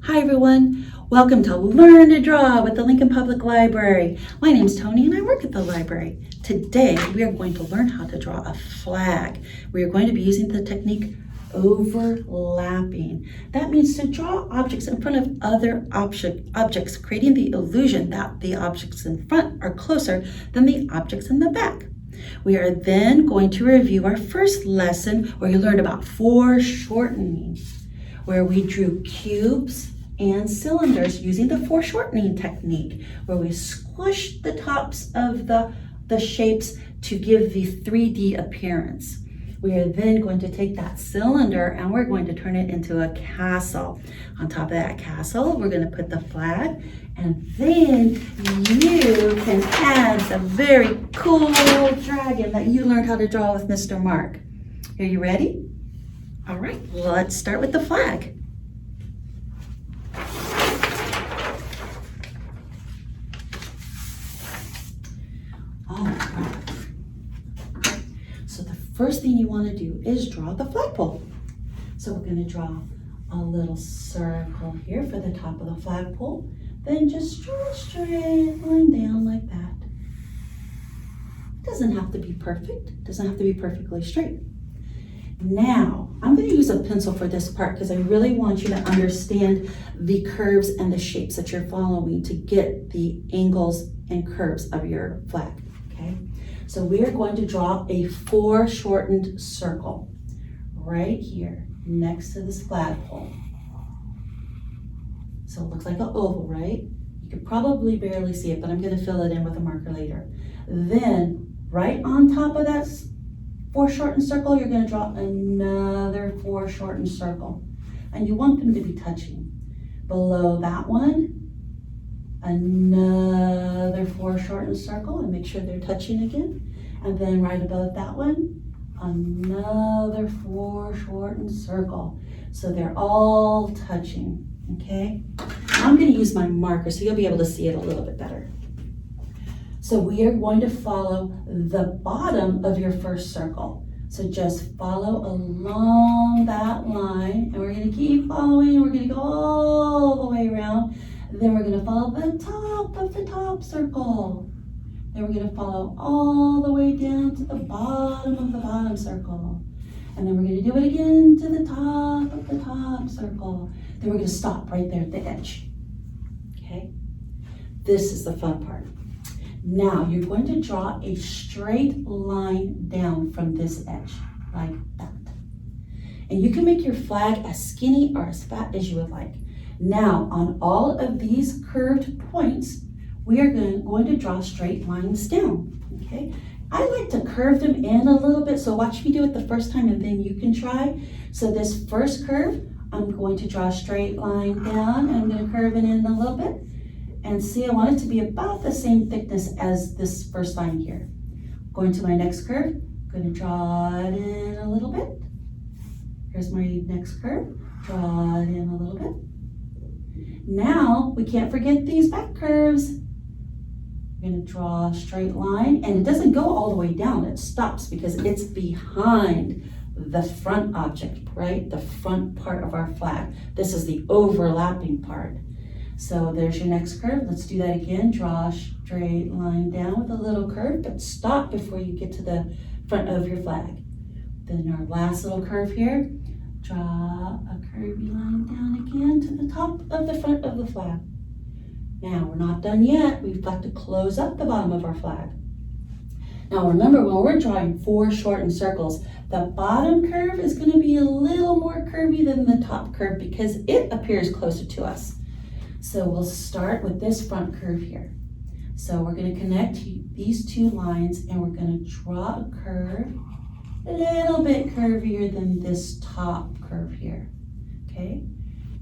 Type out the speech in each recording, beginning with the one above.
Hi everyone, welcome to Learn to Draw with the Lincoln Public Library. My name is Tonie and I work at the library. Today we are going to learn how to draw a flag. We are going to be using the technique overlapping. That means to draw objects in front of other objects, creating the illusion that the objects in front are closer than the objects in the back. We are then going to review our first lesson where you learned about foreshortening, where we drew cubes and cylinders using the foreshortening technique, where we squish the tops of the shapes to give the 3D appearance. We are then going to take that cylinder and we're going to turn it into a castle. On top of that castle, we're going to put the flag, and then you can add the very cool dragon that you learned how to draw with Mr. Mark. Are you ready? All right, let's start with the flag. So the first thing you want to do is draw the flagpole. So we're going to draw a little circle here for the top of the flagpole. Then just draw a straight line down like that. It doesn't have to be perfect. It doesn't have to be perfectly straight. Now, I'm going to use a pencil for this part because I really want you to understand the curves and the shapes that you're following to get the angles and curves of your flag, okay? So we are going to draw a foreshortened circle right here next to this flagpole. So it looks like an oval, right? You could probably barely see it, but I'm going to fill it in with a marker later. Then, right on top of that foreshortened circle, you're going to draw another foreshortened circle. And you want them to be touching. Below that one, another foreshortened circle, and make sure they're touching again. And then right above that one, another foreshortened circle. So they're all touching, okay? I'm going to use my marker so you'll be able to see it a little bit better. So we are going to follow the bottom of your first circle. So just follow along that line, and we're going to keep following. We're going to go all the way around. Then we're going to follow the top of the top circle. Then we're going to follow all the way down to the bottom of the bottom circle. And then we're going to do it again to the top of the top circle. Then we're going to stop right there at the edge. Okay? This is the fun part. Now you're going to draw a straight line down from this edge, like that. And you can make your flag as skinny or as fat as you would like. Now, on all of these curved points, we are going to draw straight lines down, okay? I like to curve them in a little bit, so watch me do it the first time and then you can try. So this first curve, I'm going to draw a straight line down, and I'm going to curve it in a little bit. And see, I want it to be about the same thickness as this first line here. Going to my next curve, I'm going to draw it in a little bit. Here's my next curve, draw it in a little bit. Now, we can't forget these back curves. We're going to draw a straight line, and it doesn't go all the way down. It stops because it's behind the front object, right? The front part of our flag. This is the overlapping part. So there's your next curve. Let's do that again. Draw a straight line down with a little curve, but stop before you get to the front of your flag. Then our last little curve here, draw a curvy line down again to the top of the front of the flag. Now we're not done yet. We've got to close up the bottom of our flag. Now remember, when we're drawing foreshortened circles, the bottom curve is going to be a little more curvy than the top curve because it appears closer to us. So we'll start with this front curve here. So we're going to connect these two lines, and we're going to draw a curve a little bit curvier than this top curve here, okay?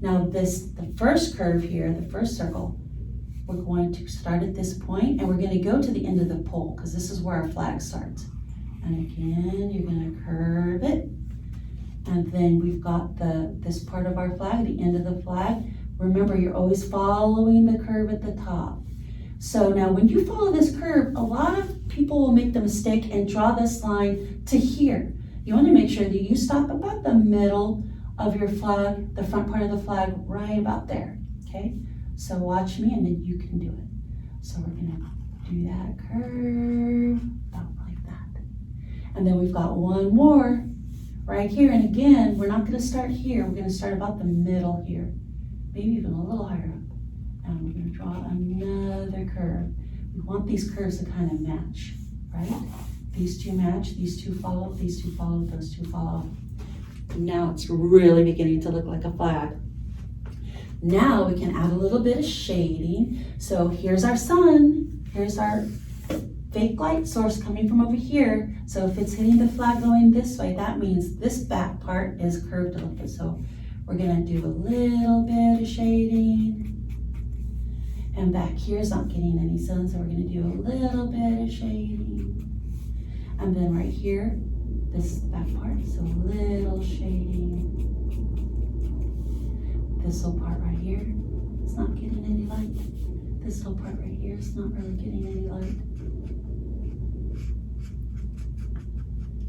Now the first curve here, the first circle, we're going to start at this point, and we're going to go to the end of the pole because this is where our flag starts. And again, you're going to curve it. And then we've got this part of our flag, the end of the flag. Remember, you're always following the curve at the top. So now when you follow this curve, a lot of people will make the mistake and draw this line to here. You want to make sure that you stop about the middle of your flag, the front part of the flag, right about there, okay? So watch me and then you can do it. So we're gonna do that curve, about like that. And then we've got one more right here. And again, we're not gonna start here. We're gonna start about the middle here, maybe even a little higher up. And we're gonna draw another curve. We want these curves to kind of match, right? These two match, these two follow, these two follow, those two follow. Now it's really beginning to look like a flag. Now we can add a little bit of shading. So here's our sun, here's our fake light source coming from over here. So if it's hitting the flag going this way, that means this back part is curved a little bit. So we're gonna do a little bit of shading. And back here is not getting any sun, so we're gonna do a little bit of shading. And then right here, this is the back part, so a little shading. This little part right here, it's not getting any light. This little part right here, it's not really getting any light.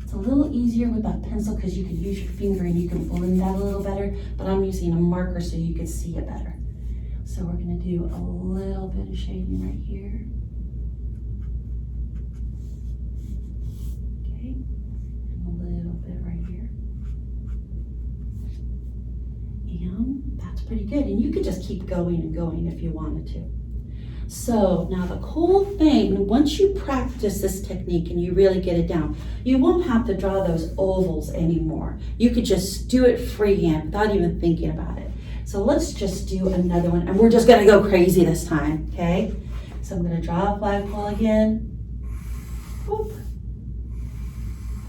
It's a little easier with that pencil because you can use your finger and you can blend that a little better, but I'm using a marker so you can see it better. So we're gonna do a little bit of shading right here. Okay, and a little bit right here. And that's pretty good. And you could just keep going and going if you wanted to. So now the cool thing, once you practice this technique and you really get it down, you won't have to draw those ovals anymore. You could just do it freehand without even thinking about it. So let's just do another one, and we're just gonna go crazy this time, okay? So I'm gonna draw a flagpole again. Boop.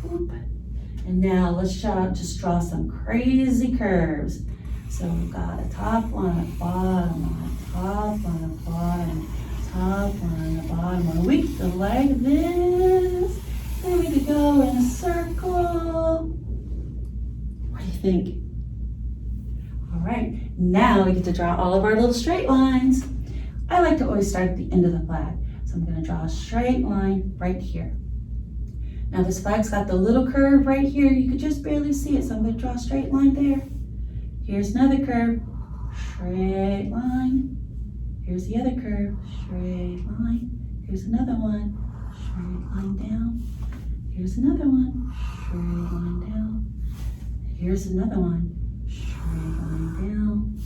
Boop. And now let's just draw some crazy curves. So we've got a top one, a bottom one, a top one, a bottom, top one, a bottom one. We could go like this. Then we could go in a circle. What do you think? All right, now we get to draw all of our little straight lines. I like to always start at the end of the flag. So I'm gonna draw a straight line right here. Now this flag's got the little curve right here. You could just barely see it, so I'm gonna draw a straight line there. Here's another curve, straight line. Here's the other curve, straight line. Here's another one, straight line down. Here's another one, straight line down. Here's another one, straight line down.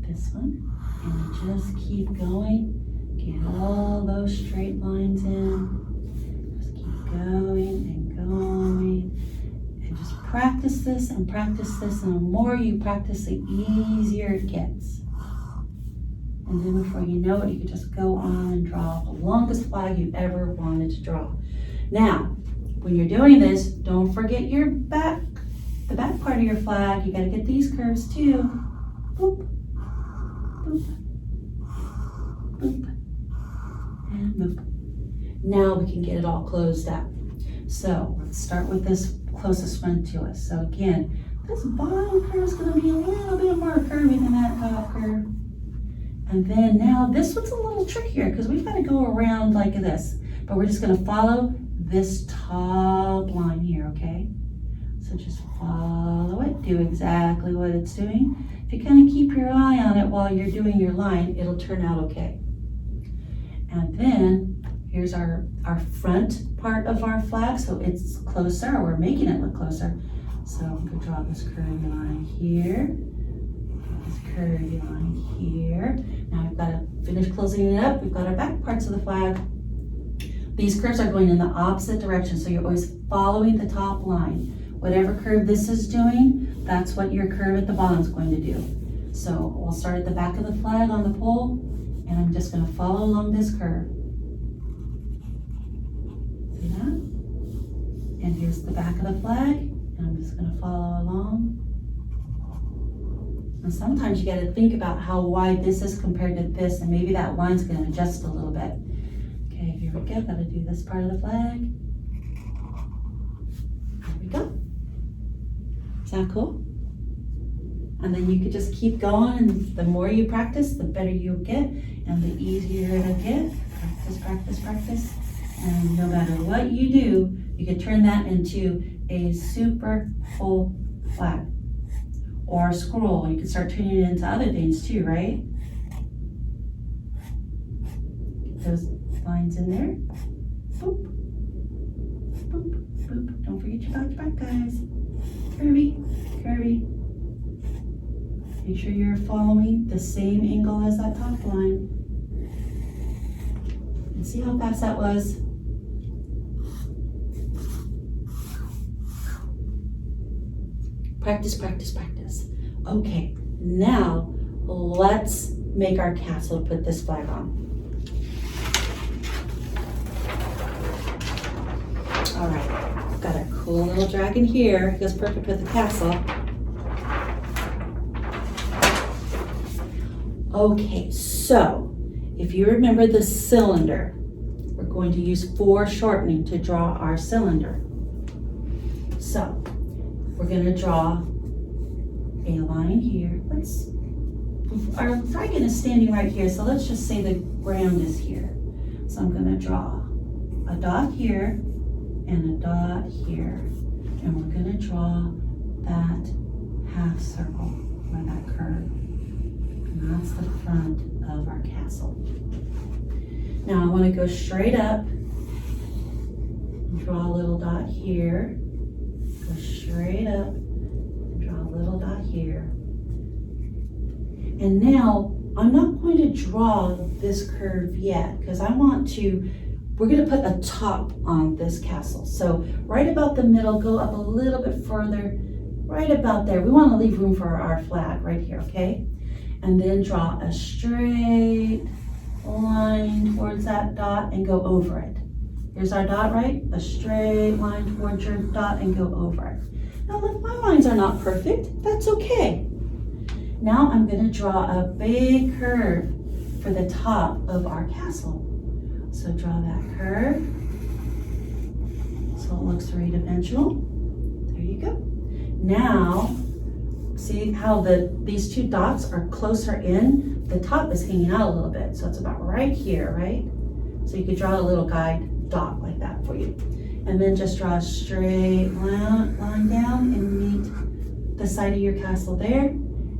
This one, and just keep going. Get all those straight lines in. Just keep going and going. And just practice this, and the more you practice, the easier it gets. And then before you know it, you can just go on and draw the longest flag you've ever wanted to draw. Now, when you're doing this, don't forget your back, the back part of your flag. You gotta get these curves too. Boop, boop, boop, and boop. Now we can get it all closed up. So let's start with this closest one to us. So again, this bottom curve is gonna be a little bit more curvy than that top curve. And then now this one's a little trickier because we've got to go around like this, but we're just going to follow this top line here, okay? So just follow it, do exactly what it's doing. If you kind of keep your eye on it while you're doing your line, it'll turn out okay. And then here's our front part of our flag, so it's closer, or we're making it look closer. So I'm going to draw this curvy line here. This curvy line here. Now we've got to finish closing it up. We've got our back parts of the flag. These curves are going in the opposite direction, so you're always following the top line. Whatever curve this is doing, that's what your curve at the bottom is going to do. So we'll start at the back of the flag on the pole, and I'm just going to follow along this curve. See that? And here's the back of the flag, and I'm just going to follow along. And sometimes you got to think about how wide this is compared to this, and maybe that line's going to adjust a little bit. Okay, here we go. Got to do this part of the flag. There we go. Is that cool? And then you could just keep going, and the more you practice, the better you'll get, and the easier it'll get. Practice, practice, practice. And no matter what you do, you can turn that into a super full flag. or scroll. You can start turning it into other things too, right? Get those lines in there. Boop, boop, boop. Don't forget your dodge back, guys. Curvy, curvy. Make sure you're following the same angle as that top line. And see how fast that was? Practice, practice, practice. Okay, now let's make our castle, put this flag on. All right, got a cool little dragon here. It goes perfect with the castle. Okay, so if you remember the cylinder, we're going to use foreshortening to draw our cylinder. So we're going to draw a line here. Our dragon is standing right here, so let's just say the ground is here. So I'm going to draw a dot here and a dot here. And we're going to draw that half circle or that curve. And that's the front of our castle. Now I want to go straight up and draw a little dot here. Go straight up and draw a little dot here. And now I'm not going to draw this curve yet because we're going to put a top on this castle. So right about the middle, go up a little bit further, right about there. We want to leave room for our flag right here, okay? And then draw a straight line towards that dot and go over it. Here's our dot, right? A straight line towards your dot and go over it. Now look, my lines are not perfect. That's okay. Now I'm going to draw a big curve for the top of our castle. So draw that curve so it looks three-dimensional. There you go. Now, see how these two dots are closer in? The top is hanging out a little bit, so it's about right here, right? So you could draw a little guide dot like that for you. And then just draw a straight line down and meet the side of your castle there.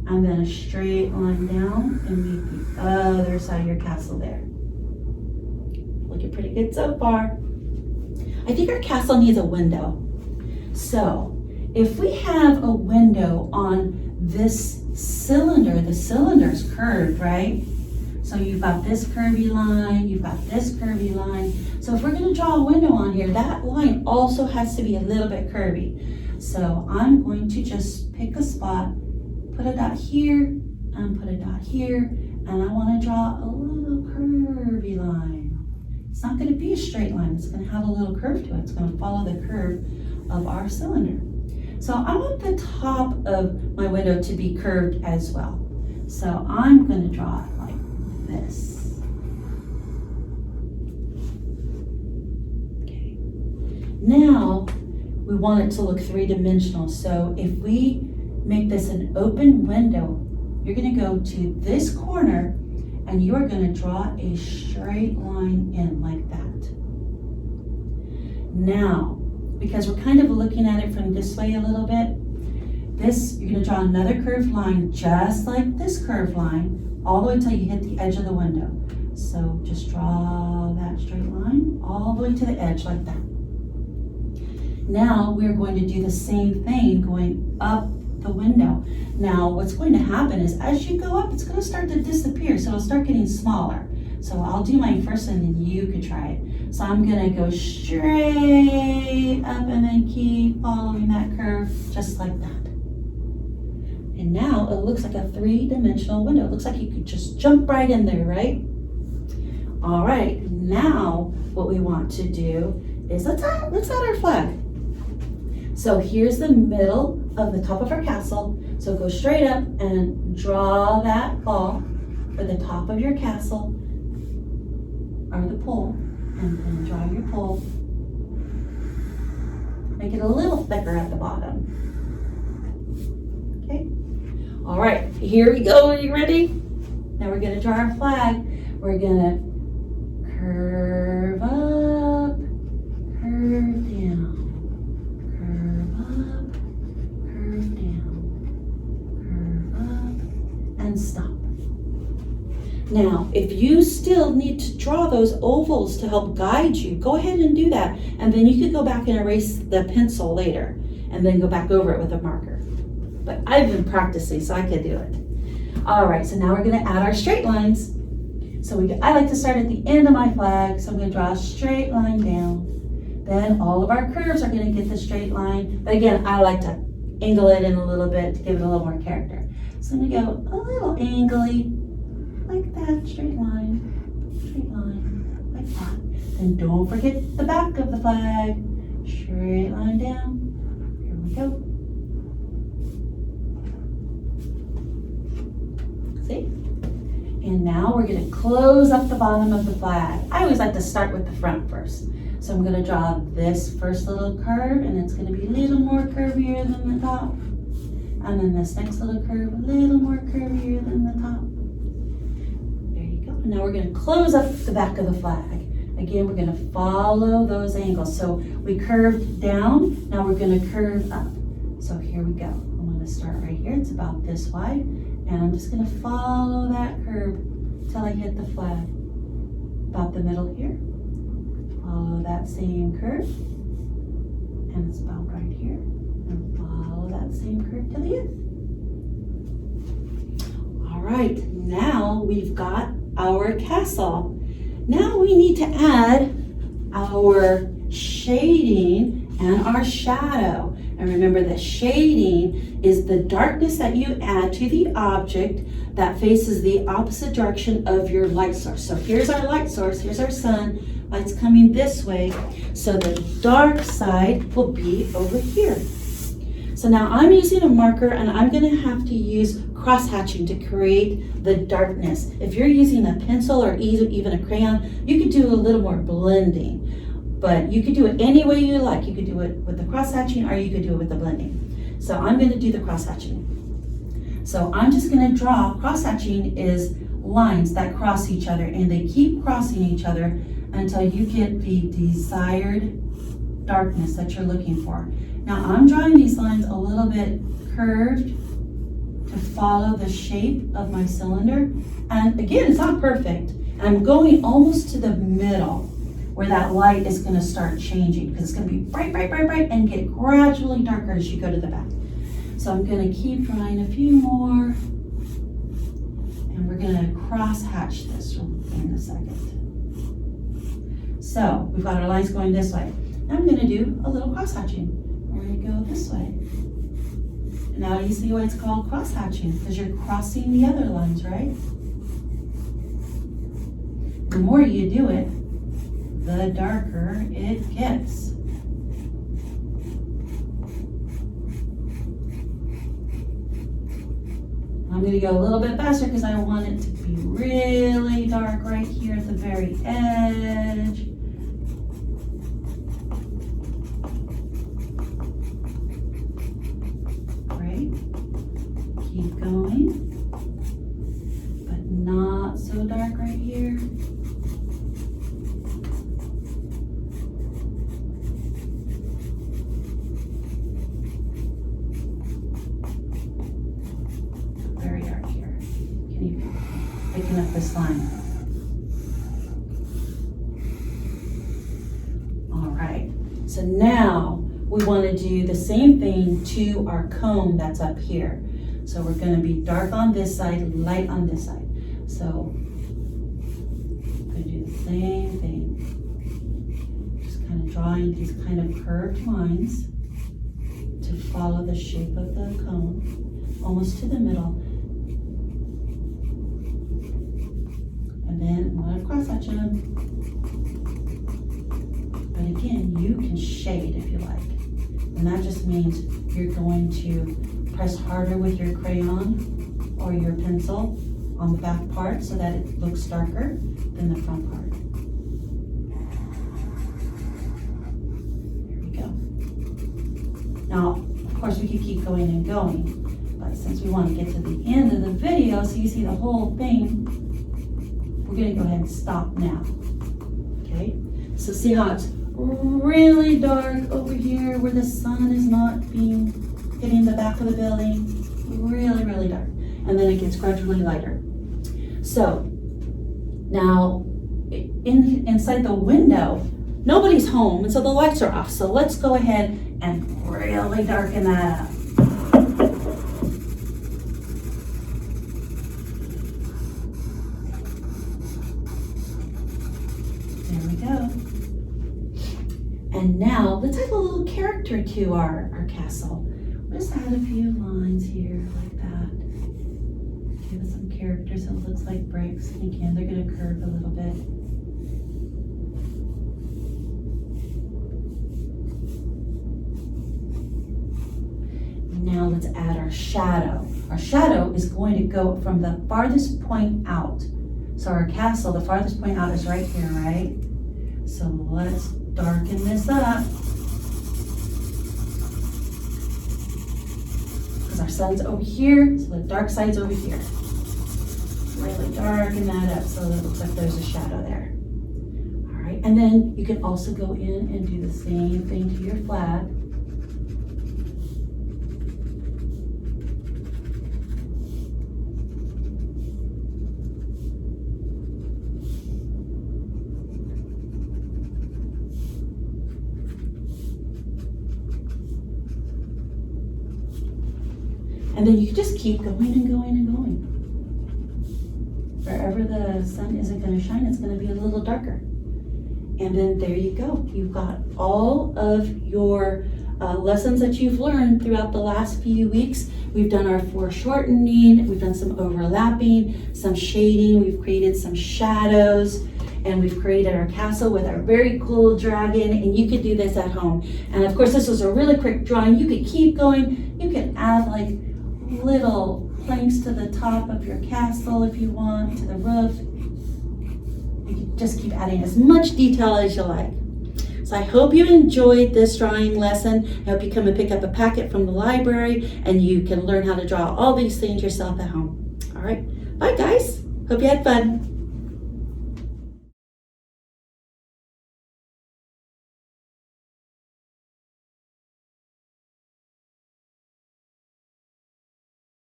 And then a straight line down and meet the other side of your castle there. Looking pretty good so far. I think our castle needs a window. So if we have a window on this cylinder, the cylinder's curved, right? So you've got this curvy line, you've got this curvy line. So if we're going to draw a window on here, that line also has to be a little bit curvy. So I'm going to just pick a spot, put a dot here, and put a dot here, and I want to draw a little curvy line. It's not going to be a straight line, it's going to have a little curve to it. It's going to follow the curve of our cylinder. So I want the top of my window to be curved as well. So I'm going to draw it like this. Okay. Now we want it to look three-dimensional. So if we make this an open window, you're going to go to this corner and you're going to draw a straight line in like that. Now, because we're kind of looking at it from this way a little bit, you're going to draw another curved line just like this curved line all the way until you hit the edge of the window. So just draw that straight line all the way to the edge like that. Now we're going to do the same thing going up the window. Now what's going to happen is as you go up, it's going to start to disappear, so it'll start getting smaller. So I'll do mine first and then you could try it. So I'm going to go straight up and then keep following that curve just like that. And now it looks like a three-dimensional window. It looks like you could just jump right in there, right? All right, now what we want to do is let's add our flag. So here's the middle of the top of our castle. So go straight up and draw that ball for the top of your castle, or the pole, and then draw your pole. Make it a little thicker at the bottom. Okay? All right, here we go. Are you ready? Now we're gonna draw our flag. We're gonna curve up, curve down, curve up, curve down, and stop. Now, if you still need to draw those ovals to help guide you, go ahead and do that. And then you could go back and erase the pencil later and then go back over it with a marker. But I've been practicing, so I could do it. All right, so now we're gonna add our straight lines. So I like to start at the end of my flag, so I'm gonna draw a straight line down. Then all of our curves are gonna get the straight line. But again, I like to angle it in a little bit to give it a little more character. So I'm gonna go a little angly, like that, straight line, like that. Then don't forget the back of the flag. Straight line down. Here we go. See? And now we're gonna close up the bottom of the flag. I always like to start with the front first. So I'm gonna draw this first little curve, and it's gonna be a little more curvier than the top. And then this next little curve, a little more curvier than the top. There you go. And now we're gonna close up the back of the flag. Again, we're gonna follow those angles. So we curved down, now we're gonna curve up. So here we go. I'm gonna start right here, it's about this wide, and I'm just gonna follow that curve till I hit the flag. About the middle here. Follow that same curve, and it's about right here. And follow that same curve to the end. All right, now we've got our castle. Now we need to add our shading and our shadow. And remember that shading is the darkness that you add to the object that faces the opposite direction of your light source. So here's our light source, here's our sun, light's coming this way. So the dark side will be over here. So now I'm using a marker and I'm gonna have to use cross-hatching to create the darkness. If you're using a pencil or even a crayon, you could do a little more blending. But you could do it any way you like. You could do it with the cross-hatching or you could do it with the blending. So I'm gonna do the cross-hatching. So I'm just gonna draw, cross-hatching is lines that cross each other and they keep crossing each other until you get the desired darkness that you're looking for. Now I'm drawing these lines a little bit curved to follow the shape of my cylinder. And again, it's not perfect. I'm going almost to the middle where that light is gonna start changing because it's gonna be bright, bright, bright, bright and get gradually darker as you go to the back. So I'm gonna keep drawing a few more and we're gonna cross hatch this in a second. So we've got our lines going this way. Now I'm gonna do a little cross hatching. We're gonna go this way. And now you see why it's called cross hatching because you're crossing the other lines, right? The more you do it, the darker it gets. I'm going to go a little bit faster because I want it to be really dark right here at the very edge. Great. Keep going, but not so dark right here. Very dark here. Can you picking up this line? All right, so now we want to do the same thing to our cone that's up here. So we're going to be dark on this side, light on this side. So I'm going to do the same thing. Just kind of drawing these kind of curved lines to follow the shape of the cone, almost to the middle. And then I'm going to cross hatch them. But again, you can shade if you like. And that just means you're going to press harder with your crayon or your pencil on the back part so that it looks darker than the front part. There we go. Now, of course, we could keep going and going, but since we want to get to the end of the video so you see the whole thing, we're going to go ahead and stop now. Okay? So see how it's really dark over here where the sun is not hitting the back of the building. Really, really dark. and then it gets gradually lighter. So now inside the window, nobody's home, and so the lights are off. So let's go ahead and really darken that up. There we go. And now let's add a little character to our castle. We'll just add a few lines here like that. Give it some character so it looks like bricks. And again, they're going to curve a little bit. Now let's add our shadow. Our shadow is going to go from the farthest point out. So our castle, the farthest point out is right here, right? So let's darken this up. Because our sun's over here, so the dark side's over here. Really darken that up so that it looks like there's a shadow there. All right, and then you can also go in and do the same thing to your flag. And then you can just keep going and going and going. Wherever the sun isn't going to shine, it's going to be a little darker. And then there you go. You've got all of your lessons that you've learned throughout the last few weeks. We've done our foreshortening, we've done some overlapping, some shading, we've created some shadows, and we've created our castle with our very cool dragon, and you could do this at home. And of course, this was a really quick drawing. You could keep going. You could add like little planks to the top of your castle if you want, to the roof. You can just keep adding as much detail as you like. So I hope you enjoyed this drawing lesson. I hope you come and pick up a packet from the library and you can learn how to draw all these things yourself at home. All right, bye guys. Hope you had fun.